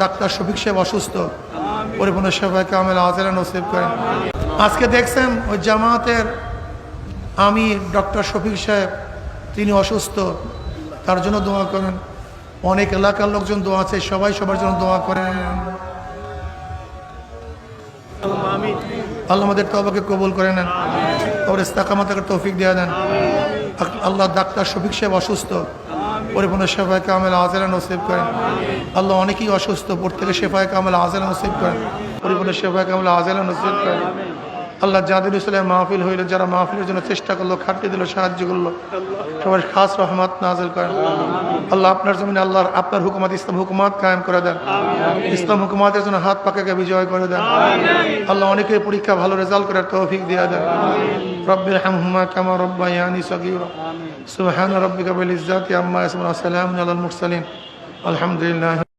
Doctor Shafiq সাহেব অসুস্থ, পরিপূর্ণ সেবায় কামেল আজেরা নসিব করেন। আজকে দেখছেন ওই জামায়াতের আমির ডক্টর শফিক সাহেব, তিনি অসুস্থ, তার জন্য দোয়া করেন। অনেক এলাকার লোকজন দোয়া আছে, সবাই সবার জন্য দোয়া করেন। আল্লাহ আমাদের তওবাকে কবুল করে নেন, ওর ইস্তেকামতের তৌফিক দিয়ে দেন। আল্লাহ ডাক্তার শফিক সাহেব অসুস্থ, পরিপূর্ণ শেফায়ে কামেল আজেরা নসিব করেন। আল্লাহ অনেকেই অসুস্থ, প্রত্যেকে শেফায়ে কামেল আজেরা নসিব করেন, পরিপূর্ণ শেফায়ে কামেল আজেরা নসিব করেন। আল্লাহ যাদের ইসলাম মাহফিল হইল, যারা মাহফিলের জন্য চেষ্টা করলো, খাটতে দিল, সাহায্য করলো, সবার খাস রহমত নাজিল করেন। আল্লাহ আপনার জমিনে আল্লাহর আপনার হুকুমত ইসলাম হুকুমত কায়েম করে দেন, ইসলাম হুকুমতের জন্য হাত পাকাকে বিজয় করে দেন। আল্লাহ অনেকের পরীক্ষা ভালো রেজাল্ট করার তৌফিক দিয়ে দেন। রব্বিরহামহুমা কামা রব্বায়ানি সগীরা। সুবহান রাব্বিকা বিল ইজ্জাতি আম্মা ইয়াসিফুন ওয়া সালামুন আলাল মুরসালিন। আলহামদুলিল্লাহ।